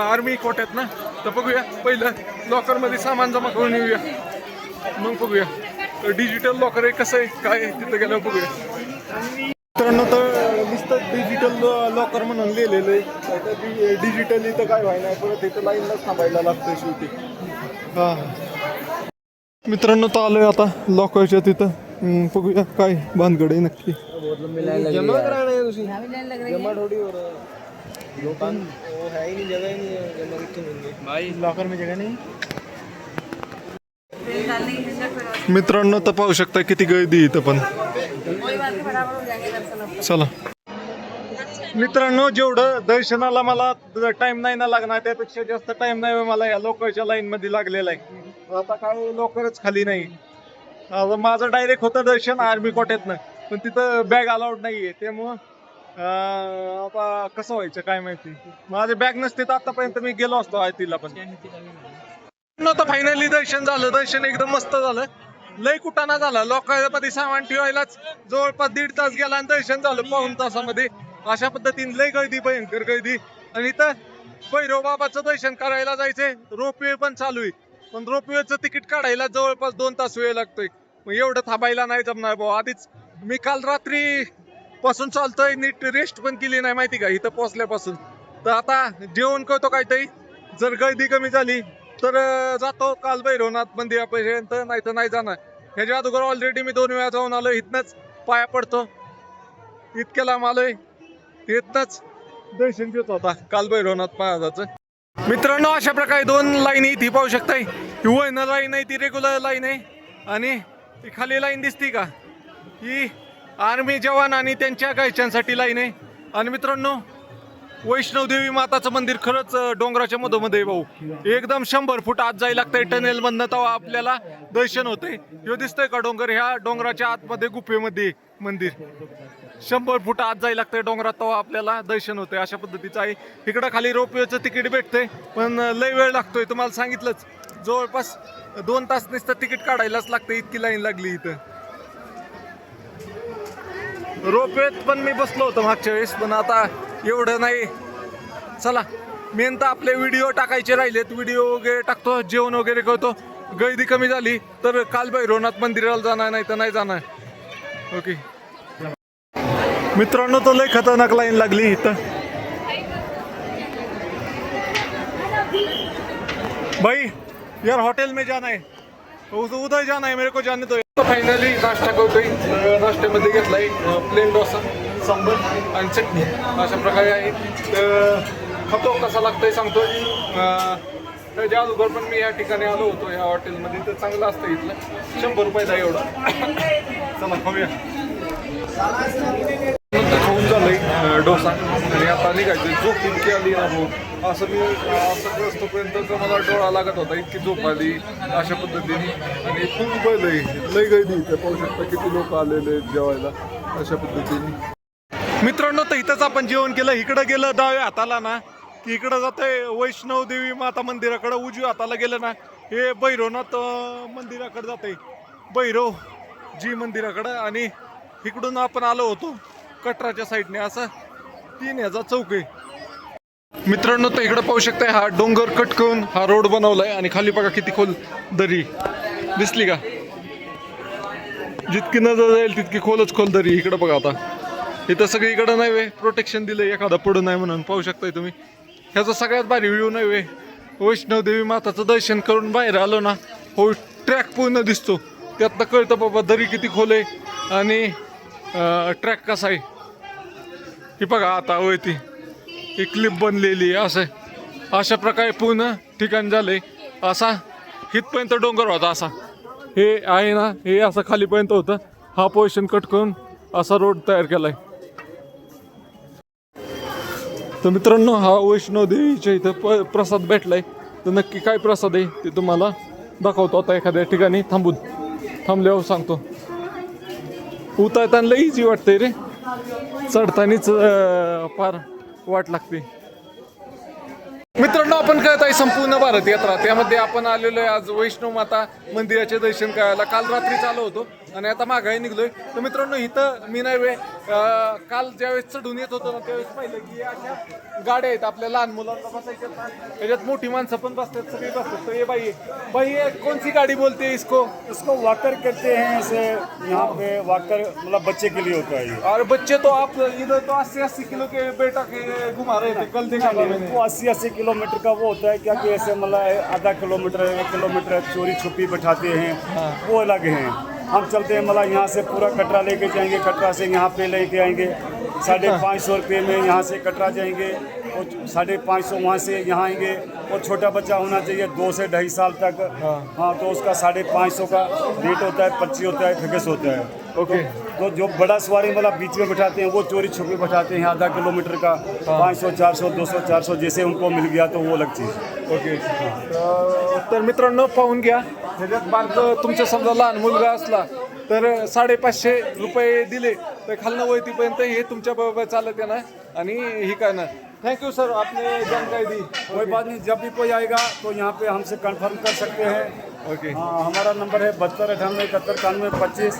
आर्मी कोट्यात ना. तर बघूया पहिलं लॉकरमध्ये सामान जमा करून येऊया मग बघूया. तर डिजिटल लॉकर आहे कसं आहे काय तिथं गेल्यावर बघूया. मित्रांनो तर नुसतं डिजिटल लॉकर म्हणून लिहिलेलं आहे. डिजिटली तर काय व्हायला परत इथं लाईनलाच थांबायला लागतं शेवटी. हां मित्रांनो तर आलोय आता लॉकरच्या तिथं. बघूया काय भानगड आहे नक्की. वो है ही नहीं, जगह ही नहीं है, जमा कितने होंगे भाई लॉकर में जगह नहीं। मित्रांनो तर पाहू शकता किती गर्दी इथं पण. चला मित्रांनो, जेवढं दर्शनाला मला टाइम नाही ना लागणार त्यापेक्षा जास्त टाइम नाही मला या लोकांच्या लाईन मध्ये लागलेला आहे. आता काय लवकरच खाली नाही. आता माझं डायरेक्ट होतं दर्शन आर्मी कोट्यातनं, पण तिथं बॅग अलाउड नाहीये, त्यामुळं आता कसं व्हायचं काय माहिती. माझे बॅग नसते तर आतापर्यंत मी गेलो असतो आरतीला पण. तर फायनली दर्शन झालं. दर्शन एकदम मस्त झालं. लय कुटाणा झाला. लोकांमध्ये सामान ठेवायलाच जवळपास 1.5 तास गेला आणि दर्शन झालं पाऊण तासामध्ये. अशा पद्धतीने लय गर्दी, भयंकर गर्दी. आणि इथं भैरव बाबाचं दर्शन करायला जायचंय. रोपवे पण चालू आहे, पण रोपवेचं तिकीट काढायला जवळपास 2 तास वेळ लागतोय. मग एवढं थांबायला नाही जमणार भाऊ. आधीच मी काल रात्री पासून चालतोय, नीट रेस्ट पण केली नाही माहिती का इथं पोहोचल्यापासून. तर आता जेवण करतो काहीतरी. जर गर्दी कमी झाली तर जातो काल भैरवनाथ मंदिरापर्यंत, नाही तर नाही जाणार. ह्याच्या अगोदर ऑलरेडी मी 2 वेळा जाऊन आलोय. इथनच पाया पडतो, इतक्या लांब आलोय, इथनच दर्शन घेतो आता काल भैरवनाथ महाराजाचं. मित्रांनो, अशा प्रकारे 2 लाईनी इथे पाहू शकताय. ही वळण लाईन आहे, ती रेग्युलर लाईन आहे. आणि ही खाली लाईन दिसती का, ही आर्मी जवान आणि त्यांच्या घरच्यांसाठी लाईन आहे. आणि मित्रांनो, वैष्णवदेवी माताचं मंदिर खरंच डोंगराच्या मधोमध्ये भाऊ. एकदम 100 फूट आत जायला लागतंय टनेल मधनं, तेव्हा आपल्याला दर्शन होतंय. ह्यो दिसतोय का डोंगर, ह्या डोंगराच्या आतमध्ये गुफेमध्ये मंदिर. 100 फूट आत जायला लागतंय डोंगरात, तेव्हा आपल्याला दर्शन होतंय. अशा पद्धतीचं आहे. इकडं खाली रोपवेचं तिकीट भेटतंय, पण लय वेळ लागतोय. तुम्हाला सांगितलंच, जवळपास 2 तास नुसतं तिकीट काढायलाच लागतं, इतकी लाईन लागली इथं. रोपवेत पण मी बसलो होतो मागच्या वेळेस, पण आता एवढं नाही. चला, मेन तर आपले व्हिडिओ टाकायचे राहिलेत. व्हिडिओ वगैरे टाकतो, जेवण वगैरे करतो. गर्दी कमी झाली तर काल भैरवनाथ मंदिराला जाणार, नाही तर नाही जाणार. ओके मित्रांनो, तो लय खतरनाक लाईन लागली इथं. भाई यार होटल में जाना है, उधर जाना है, मेरे को जाने दो. फायनली नाश्ता करतोय. नाश्त्यामध्ये घेतलाय प्लेन डोसा, सांबर आणि चटणी. अशा प्रकारे आहे. तर खातो, कसा लागतोय सांगतोय. त्याच्या अगोदर पण मी या ठिकाणी आलो होतो या हॉटेलमध्ये, तर चांगलं असतं इथलं. 100 रुपयाला एवढं. चला खाऊया. खाऊन झालंय डोसा आणि आता निघायचं. झोप इतकी आली ना भाऊ, असं मी असं असतोपर्यंत मला डोळा लागत होता, इतकी झोप आली अशा पद्धतीने. आणि खूप लय गर्दी इथे पाहू शकता, किती लोक आलेले जेवायला अशा पद्धतीने. मित्रांनो, तर इथंच आपण जेवण केलं. इकडं गेलं डाव्या हाताला ना की इकडं जातंय वैष्णव देवी माता मंदिराकडं. उजव्या हाताला गेलं ना हे भैरवनाथ मंदिराकडे जातंय, भैरव जी मंदिराकडं. आणि इकडून आपण आलो होतो कटराच्या साईडने. असं 3 ह्याचा चौक आहे. मित्रांनो, तर इकडं पाहू शकताय, हा डोंगर कट करून हा रोड बनवलाय. आणि खाली बघा किती खोल दरी दिसली का. जितकी नजर जाईल तितकी खोलच खोल दरी. इकडं बघा, आता इथं सगळीकडं नाही वे प्रोटेक्शन दिलंय, एखादा पडू नाही म्हणून. पाहू शकताय तुम्ही, ह्याचा सगळ्यात भारी व्ह्यू नाही वे. वैष्णवदेवी माताचं दर्शन करून बाहेर आलो ना, हो ट्रॅक पूर्ण दिसतो. त्यातनं कळतं बाबा दरी किती खोल आहे आणि ट्रॅक कसा आहे. ही बघा आता वळती, ही क्लिप बनलेली आहे. असं अशा प्रकारे पूर्ण ठिकाण झालंय. असा इथपर्यंत डोंगर होता, असा हे आहे ना, हे असं खालीपर्यंत होतं. हा पोर्शन कट करून असा रोड तयार केलाय. तर मित्रांनो, हा वैष्णवदेवीच्या इथं प्रसाद भेटलाय. तर नक्की काय प्रसाद आहे ते तुम्हाला दाखवतो आता एखाद्या ठिकाणी थांबल्यावर सांगतो. उतरताना लई इझी वाटतंय रे, चढतानीच फार वाट लागते. मित्रांनो, आपण करत आहे संपूर्ण भारत यात्रा. त्यामध्ये आपण आलेलो आहे आज वैष्णव माता मंदिराचे दर्शन करायला. काल रात्री आलो होतो आणि आता माघारी निघलोय. तर मित्रांनो, इथं मी नाही काल ज्यावेळेस चढून येत होतो ना त्यावेळेस पाहिलं की अशा गाड्या आहेत आपल्या लहान मुलांना बसायच्या. त्याच्यात मोठी माणसं पण बसतात, सगळी बसतात. तर ये भाई ये कौन सी गाड़ी बोलते हैं इसको? इसको वॉकर कहते हैं. ऐसे यहाँ पे वॉकर मतलब बच्चे के लिए होता है ये. और बच्चे तो आप इधर तो 80-80 किलो के बेटा के घुमा रहे थे, कल देखा मैंने. वो 80-80 किलोमीटर का वो होता है क्या कि ऐसे मतलब आधा किलोमीटर 1 किलोमीटर चोरी छुपी बैठाते हैं, वो अलग हैं. हम चलते हैं मतलब यहाँ से पूरा कटरा लेके जाएंगे, कटरा से यहाँ पे लेके आएंगे. 550 रुपये में यहाँ से कटरा जाएंगे वो 550 वहाँ से यहाँ आएंगे। और छोटा बच्चा होना चाहिए 2 से 2.5 साल तक। हाँ, तो उसका 550 का रेट होता है, पर्ची होता है, फिक्स होता है। ओके। तो जो बड़ा सवारी वाला बीच में बैठाते हैं वो चोरी छुपी बैठाते हैं आधा किलोमीटर का। 500, 400, 200, 400 जैसे उनको मिल गया तो वो अलग चीज़। ओके। तर मित्रांनो पाहून घ्या, ह्याच्यात बारक तुमच्या समजा लहान मुलगा असला तर 550 रुपये दिले तर खालनं वळतीपर्यंत हे तुमच्या बरोबर चालत आहे ना आणि हे काय ना। थैंक यू सर, आपने जानकारी दी। कोई बात नहीं, जब भी कोई आएगा तो यहाँ पे हमसे कंफर्म कर सकते हैं। ओके। हाँ, हमारा नंबर है 7298719125।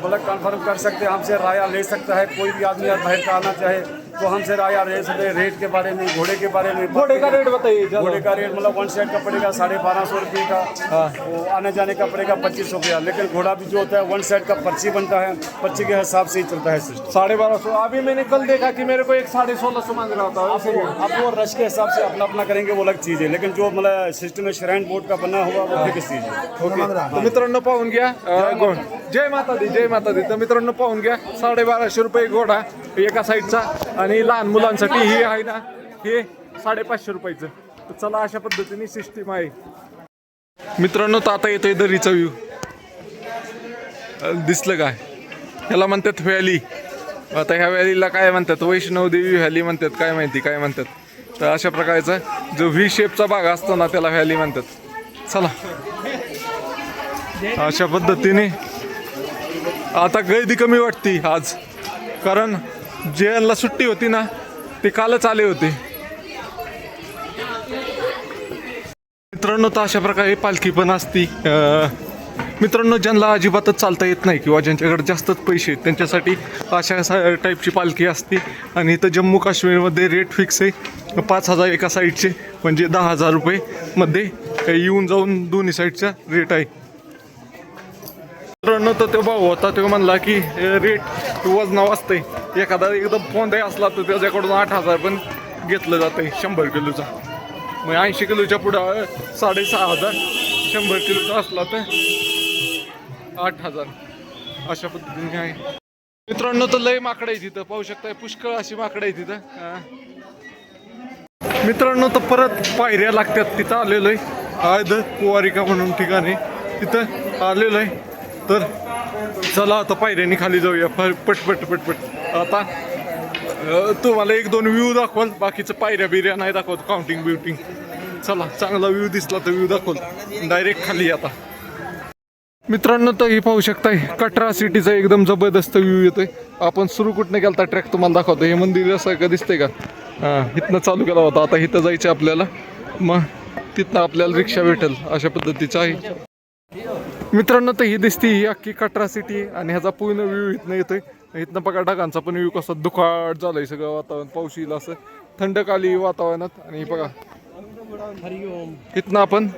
मतलब कंफर्म कर सकते हैं, हमसे राय ले सकता है। कोई भी आदमी बाहर का आना चाहे तो हमसे राय ले सकते हैं, रेट के बारे में, घोड़े के बारे में। घोड़े का रेट बताइए। घोड़े का रेट मतलब 1 साइड का पड़ेगा 1250 रुपये का। वो आने जाने का पड़ेगा 2500 रुपया। लेकिन घोड़ा भी जो होता है 1 साइड का पर्ची बनता है, पर्ची के हिसाब से ही चलता है सिस्टम। 1250। अभी मैंने कल देखा कि मेरे को एक 1650 मांग रहा था। आप वो रश के हिसाब से अपना अपना करेंगे वो अलग चीज़ है, लेकिन जो मतलब सिस्टम में श्राइन बोर्ड का बना हुआ वो फिक्स चीज़ है। ओके। तर मित्रांनो पाहून घ्या, जय माता दी, जय माता दी। तर मित्रांनो पाहून घ्या, 1250 रुपये घोडा एका साईडचा आणि लहान मुलांसाठी हे आहे ना हे 550 रुपयाचं। तर चला अशा पद्धतीने सिस्टीम आहे मित्रांनो। तर आता येतोय दरीचा व्ह्यू, दिसलं काय? ह्याला म्हणतात व्हॅली। आता ह्या व्हॅलीला काय म्हणतात? वैष्णवदेवी व्हॅली म्हणतात, काय माहिती काय म्हणतात। तर अशा प्रकारचा जो व्ही शेपचा भाग असतो ना त्याला व्हॅली म्हणतात। चला अशा पद्धतीने आता गर्दी कमी वाटती आज, कारण ज्यांना सुट्टी होती ना ते कालच आले होते मित्रांनो। तर अशा प्रकारे पालखी पण असती मित्रांनो। ज्यांना अजिबातच चालता येत नाही किंवा ज्यांच्याकडे जास्तच पैसे आहेत त्यांच्यासाठी अशा टाईपची पालखी असते। आणि इथं जम्मू काश्मीरमध्ये रेट फिक्स आहे 5000 एका साईडचे, म्हणजे 10,000 रुपये मध्ये येऊन जाऊन दोन्ही साईडचा रेट आहे मित्रांनो। तर तो भाऊ होता तो म्हणला की रेट वजनावर असतंय, एखादा एकदम फोंदे असला तर त्याच्याकडून 8,000 पण घेतलं जातंय 100 किलोचा। मग 80 किलोच्या पुढं 6,500, 100 किलोचा असला तर 8,000 अशा पद्धतीने आहे मित्रांनो। तर लय माकडं आहे तिथं, पाहू शकताय पुष्कळ अशी माकडं आहे तिथं मित्रांनो। तर परत पायऱ्या लागतात, तिथं आलेलो आहे आयद कुवारिका म्हणून ठिकाणी, तिथं आलेलो आहे। तर चला आता पायऱ्यांनी खाली जाऊया पटपट पटपट। आता तुम्हाला 1-2 व्ह्यू दाखवाल, बाकीचं पायऱ्या बिऱ्या नाही दाखवत, काउंटिंग ब्युटिंग। चला चांगला व्ह्यू दिसला तर व्ह्यू दाखवल, डायरेक्ट खाली आता मित्रांनो। तर ही पाहू शकताय कटरा सिटीचा एकदम जबरदस्त व्ह्यू येतोय। आपण सुरू कुठनं गेलता ट्रॅक तुम्हाला दाखवतो। हे मंदिर असं का दिसतंय का? इथनं चालू केला होता, आता इथं जायचं आपल्याला, मग तिथनं आपल्याला रिक्षा भेटेल अशा पद्धतीचं आहे मित्रांनो। तर ही दिसती ही अख्खी कटरा सिटी आणि ह्याचा पूर्ण व्ह्यू इथनं येतोय। इथनं बघा ढगांचा पण व्ह्यू कसा दुखाट झालाय, सगळं वातावरण पाऊस येईल असं थंडकाली वातावरणात। आणि बघा इथनं आपण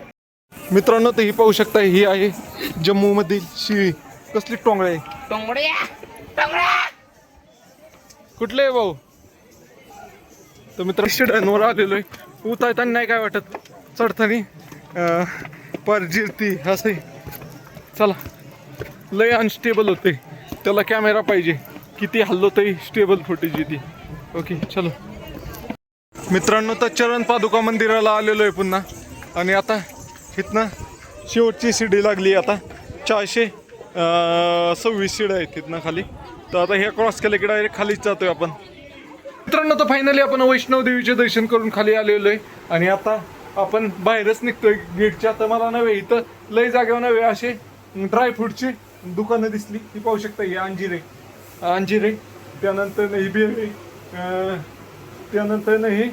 मित्रांनो तर ही पाहू शकता, ही आहे जम्मू मधील शिळी। कसली टोंगळे कुठले आहे भाऊ? तर मित्र शिड्यांवर आलेलो आहे, उतरताना नाही काय वाटत, चढताना पर जिरती असं। चला लय अनस्टेबल होते, त्याला कॅमेरा पाहिजे, किती हल्लो तरी स्टेबल फुटेज येते। ओके चलो मित्रांनो। तर चरण पादुका मंदिराला आलेलो आहे पुन्हा, आणि आता इथनं शेवटची शिडी लागली, आता 426 शिड्या आहेत तिथनं खाली। तर आता हे क्रॉस केलं की डायरेक्ट खालीच जातोय आपण मित्रांनो। तर फायनली आपण वैष्णवदेवीचे दर्शन करून खाली आलेलो आहे, आणि आता आपण बाहेरच निघतोय गेटच्या। तर मला नव्हे इथं लय जागेवर नव्हे असे ड्रायफ्रूटची दुकानं दिसली, ती पाहू शकता। ही अंजिरे, त्यानंतर ही बेरे, त्यानंतर ही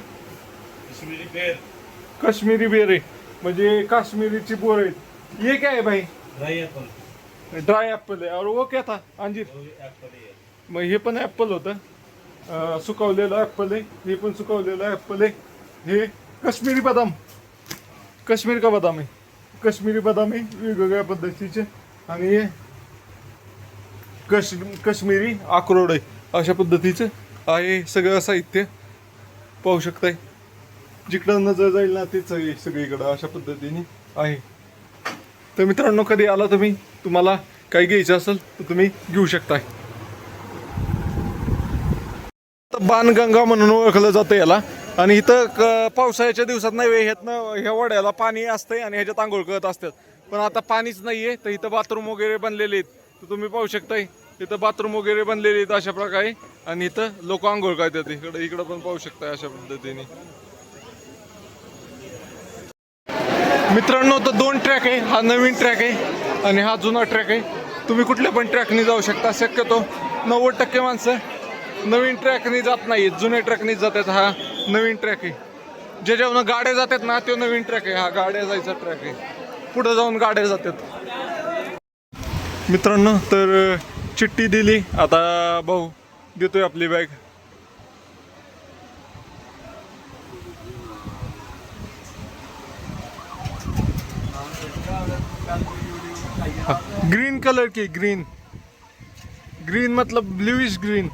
काश्मीरी बेरे, म्हणजे काश्मीरीची बोर आहेत। ये क्या है भाई? ड्राई ॲपल आहे। और वो क्या था? अंजीर। मग हे पण ॲपल होतं, सुकवलेलं ॲपल आहे। हे पण सुकवलेलं ॲपल आहे। हे काश्मीरी बदाम, काश्मीर का बदाम आहे, काश्मीरी बदाम आहे वेगवेगळ्या पद्धतीचे। आणि हे काश्मीरी अक्रोड आहे, अशा पद्धतीचं आहे सगळं साहित्य पाहू शकताय। जिकडं नजर जाईल ना तेच आहे सगळीकडं अशा पद्धतीने आहे। तर मित्रांनो कधी आला तुम्ही, तुम्हाला काही घ्यायचं असेल तर तुम्ही घेऊ शकताय। बाणगंगा म्हणून ओळखलं जातं याला, आणि इथं पावसाळ्याच्या दिवसात नाही ह्यातनं ह्या वड्याला पाणी असतंय आणि ह्याच्यात आंघोळ करत असतात. पण आता पाणीच नाहीये तर इथं बाथरूम वगैरे बनलेले आहेत. तर तुम्ही पाहू शकताय इथं बाथरूम वगैरे बनलेले आहेत अशा प्रकारे. आणि इथं लोक आंघोळ करतात. इकडं पण पाहू शकताय अशा पद्धतीने. मित्रांनो तर 2 ट्रॅक आहे. हा नवीन ट्रॅक आहे आणि हा जुना ट्रॅक आहे. तुम्ही कुठल्या पण ट्रॅकने जाऊ शकता. शक्यतो 90% माणसं नवीन ट्रॅकने जात नाहीत, जुन्या ट्रॅकने जातात. हा नवीन ट्रॅक आहे. ज्याच्यावरून गाड्या जातात ना तो नवीन ट्रॅक आहे. हा गाड्या जायचा ट्रॅक आहे. पुढे जाऊन गाड्या जातात. मित्रांनो तर चिठ्ठी दिली. आता भाऊ देतोय आपली बॅग. ग्रीन कलर की ग्रीन ग्रीन मतलब ब्लूइश ग्रीन.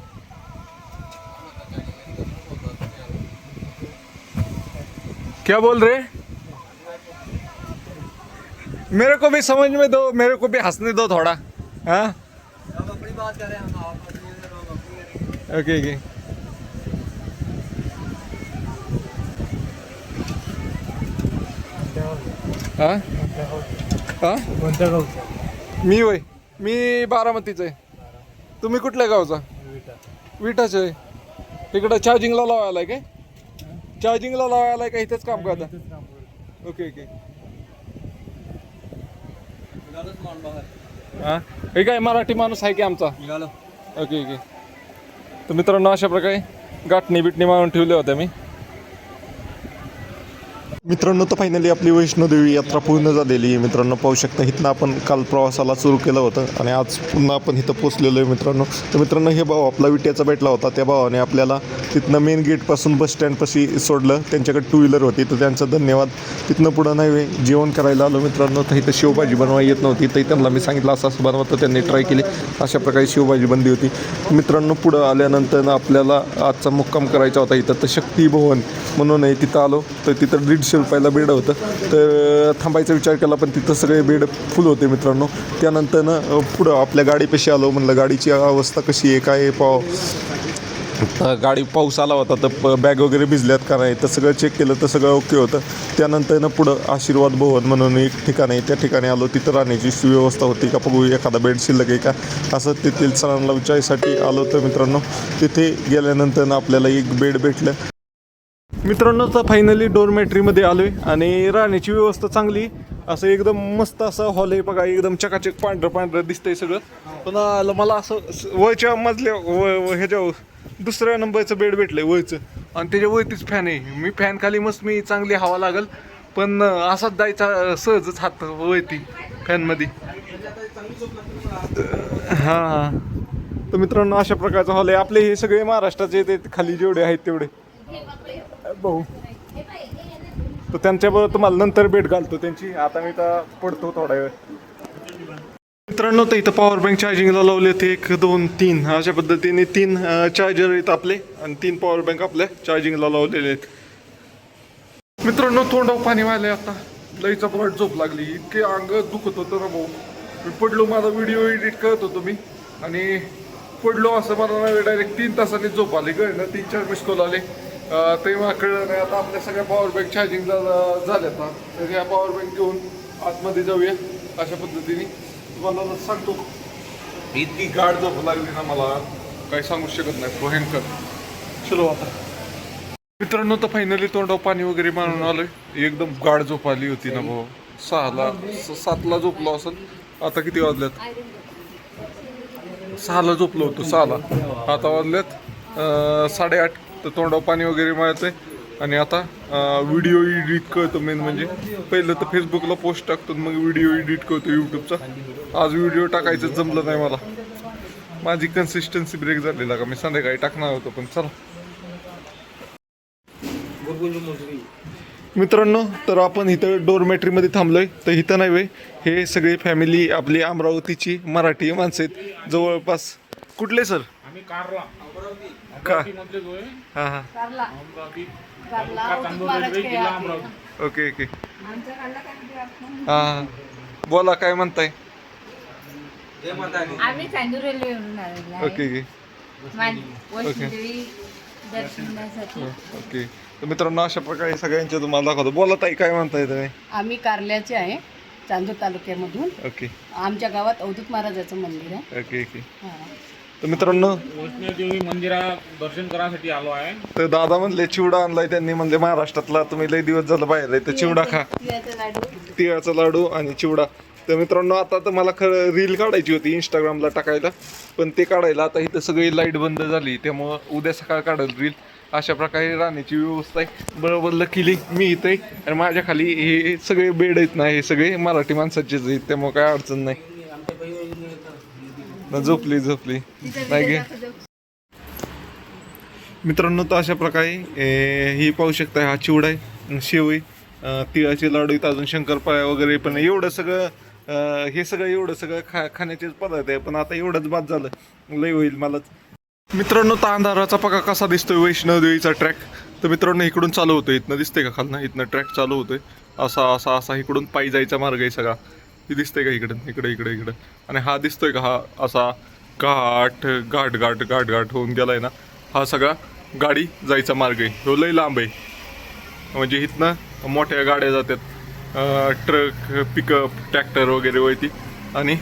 क्या बोल रहे? मेरे को भी समझ में दो, मेरे को भी हंसने दो थोड़ा. हाँ अपनी बात करें हम ओके ओके. हाँ हाँ मी होय मी बारामतीचा आहे. तुम्ही कुठल्या गावचा? विटाचं आहे. तिकडं चार्जिंगला लावायला काय? चार्जिंगला लावायला का इथेच काम करता? Okay okay. हां हे काय मराठी माणूस आहे की आमचा? Okay okay. तर मित्रांनो अशा प्रकारे गाठणी बिटणी मारून ठेवल्या होत्या मी. मित्रांनो तर फायनली आपली वैष्णोदेवी यात्रा पूर्ण झालेली आहे. मित्रांनो पाहू शकता इथनं आपण काल प्रवासाला सुरू केलं होतं आणि आज पुन्हा आपण इथं पोचलेलो आहे मित्रांनो. तर मित्रांनो हे भाऊ आपला विट्याचा भेटला होता. त्या भावाने आपल्याला तिथनं मेन गेटपासून बस स्टँडपाशी सोडलं. त्यांच्याकडे 2 व्हीलर होती तर त्यांचा धन्यवाद. तिथनं पुढं नाही जेवण करायला आलो मित्रांनो. तर इथं शेवभाजी बनवायला येत नव्हती तर त्यांना मी सांगितलं असं असं बनवा तर त्यांनी ट्राय केली. अशा प्रकारे शेवभाजी बनली होती. मित्रांनो पुढं आल्यानंतर आपल्याला आजचा मुक्काम करायचा होता इथं. तर शक्ती भवन म्हणून आहे तिथं आलो. तर तिथं 150 रुपयाला बेड होतं. तर थांबायचा विचार केला पण तिथं सगळे बेड फुल होते मित्रांनो. त्यानंतर पुढं आपल्या गाडीपाशी आलो. म्हणलं गाडीची अवस्था कशी आहे काय गाडी पाऊस आला होता तर बॅग वगैरे भिजल्यात का नाही तर सगळं चेक केलं तर सगळं ओके होतं. त्यानंतर पुढं आशीर्वाद भवन म्हणून एक ठिकाण आहे त्या ठिकाणी आलो. तिथं राहण्याची सुव्यवस्था होती का बघू एखादा बेड शिल्लक आहे का असं तेथील सरांना विचारायसाठी आलो. तर मित्रांनो तिथे गेल्यानंतर आपल्याला एक बेड भेटलं. मित्रांनो तर फायनली डोरमेट्रीमध्ये आलो आहे आणि राहण्याची व्यवस्था चांगली. असं एकदम मस्त असं हॉल आहे बघा. एकदम चकाचक पांढरं पांढरं दिसतंय सगळं. पण मला असं वरच्या मजल्या ह्याच्या दुसऱ्या नंबरचं बेड भेटलंय वरचं आणि त्याच्या वरतीच फॅन आहे. मी फॅन खाली मस्त मी चांगली हवा लागल पण असाच जायचा सहजच हात वरती फॅनमध्ये. हां तर मित्रांनो अशा प्रकारचा हॉल आहे. आपले हे सगळे महाराष्ट्राचे ते खाली जेवढे आहेत तेवढे भाऊ. तर त्यांच्याबरोबर तुम्हाला नंतर भेट घालतो त्यांची. आता मी तर पडतो थोडा वेळ. मित्रांनो तर इथं पॉवर बँक चार्जिंगला लावले ते 1 2 3 अशा पद्धतीने 3 चार्जर आहेत आपले आणि 3 पॉवर बँक आपल्या चार्जिंगला लावलेले आहेत. मित्रांनो तोंडावर पाणी वाहिले. आता लईचा परत झोप लागली. इतके अंग दुखत होतं ना भाऊ. मी पडलो. माझा व्हिडिओ एडिट करत होतो मी आणि पडलो असं मला डायरेक्ट 3 तासांनी झोप आली. कळलं 3-4 मिस कॉल आले ते मला कळलं नाही. आता आपल्या सगळ्या पॉवर बँक चार्जिंगला झाल्यात ना तर ह्या पॉवर बँक घेऊन आतमध्ये जाऊया. अशा पद्धतीने तुम्हाला सांगतो इतकी गाढ झोप लागली ना मला काही सांगू शकत नाही. भयंकर. चलो आता मित्रांनो तर फायनली तोंडावर पाणी वगैरे मारून आलोय. एकदम गाढ झोप आली होती ना भाऊ. 7ला झोपलो असेल. आता किती वाजल्यात? 6ला झोपलो होतो 6ला. आता वाजल्यात 8:30. तर तोंडावर पाणी वगैरे मारतंय आणि आता व्हिडिओ एडिट करतो. मेन म्हणजे पहिलं तर फेसबुकला पोस्ट टाकतो मग व्हिडिओ एडिट करतो यूट्यूबचा. आज व्हिडिओ टाकायचं जमलं नाही मला. माझी कन्सिस्टन्सी ब्रेक झालेला का. मी संध्याकाळी टाकणार होतो पण चला. मित्रांनो तर आपण इथं डोरमेट्रीमध्ये थांबलोय. तर इथं नाही वे हे सगळे फॅमिली आपली अमरावतीची मराठी माणसं आहेत जवळपास. कुठले सर? का हां हां ओके ओके हां बोला काय म्हणताय? आम्ही चांदूर रेल्वेवरून आलेलो आहे. ओके ओके वैष्णोदेवी दर्शनासाठी. ओके तर मित्रांनो अशा प्रकारे सगळ्यांचे तुम्हाला दाखवतो. बोला ताई, काय म्हणताय तुम्ही? आम्ही कारल्याचे आहे, चांदूर तालुक्यामधून. ओके आमच्या गावात अवधूत महाराजाचं मंदिर आहे. Okay okay. हा. तर मित्रांनो वैष्णोदेवी मंदिरात दर्शन करायसाठी आलो आहे. तर दादा म्हणले चिवडा आणलाय त्यांनी, म्हणले महाराष्ट्रातला तुम्ही लई दिवस झालं बाहेर आहे तर चिवडा खा. तिळाचं लाडू. तिळाचा लाडू आणि चिवडा. तर मित्रांनो आता तर मला खरं रील काढायची होती इंस्टाग्रामला टाकायला, पण ते काढायला आता इथं सगळी लाईट बंद झाली, त्यामुळं उद्या सकाळ काढेल रील. अशा प्रकारे राहण्याची व्यवस्था आहे. बरोबर लकीली मी इथं आहे आणि माझ्या खाली हे सगळे बेड आहेत ना, हे सगळे मराठी माणसाचेच आहेत, त्यामुळे काय अडचण नाही. झोपली नाही गे मित्रांनो. तर अशा प्रकारे ही पाहू शकता, हा चिवडा आहे, शेव आहे, तिळाचे लाडू आहेत, अजून शंकरपाळ्या वगैरे पण एवढं सगळं हे सगळं एवढं सगळं खाण्याचेच पदार्थ आहे. पण आता एवढंच बाद झालं, लय होईल मलाच. मित्रांनो तर अंधाराचा पका कसा दिसतोय वैष्णोदेवीचा ट्रॅक. तर मित्रांनो इकडून चालू होतोय, इथनं दिसतंय का खालनं, इथनं ट्रॅक चालू होतोय असा असा असा इकडून पायी जायचा मार्ग आहे सगळा. ती दिसतंय का इकडं इकडं आणि हा दिसतोय का हा असा घाट घाट घाट घाट घाट होऊन गेलाय ना, हा सगळा गाडी जायचा मार्ग आहे. तो लय लांब आहे, म्हणजे इथनं मोठ्या गाड्या जातात, ट्रक पिकअप ट्रॅक्टर वगैरे वळती. आणि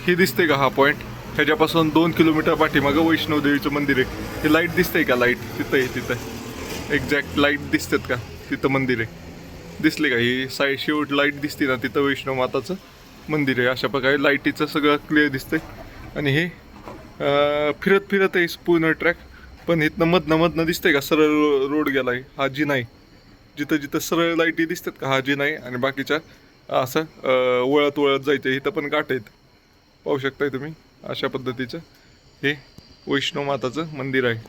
ही दिसते का हा पॉईंट, ह्याच्यापासून 2 किलोमीटर पाठीमागं वैष्णोदेवीचं मंदिर आहे. हे लाईट दिसतंय का, लाईट तिथं आहे, तिथं एक्झॅक्ट लाईट दिसतात का, तिथं मंदिर आहे. दिसले का, ही साईड शेवट लाईट दिसते ना, तिथं वैष्णव माताचं मंदिर आहे. अशा प्रकारे लाईटीचं सगळं क्लिअर दिसतंय. आणि हे फिरत आहे पूर्ण ट्रॅक. पण इथनं मधनं दिसतंय का सरळ रोड गेलाय, हा जी नाही, जिथं सरळ लाईटी दिसतात का, हा जी नाही. आणि बाकीच्या असं वळत जायचं. इथं पण गाठ आहेत, पाहू शकताय तुम्ही. अशा पद्धतीचं हे वैष्णव माताचं मंदिर आहे.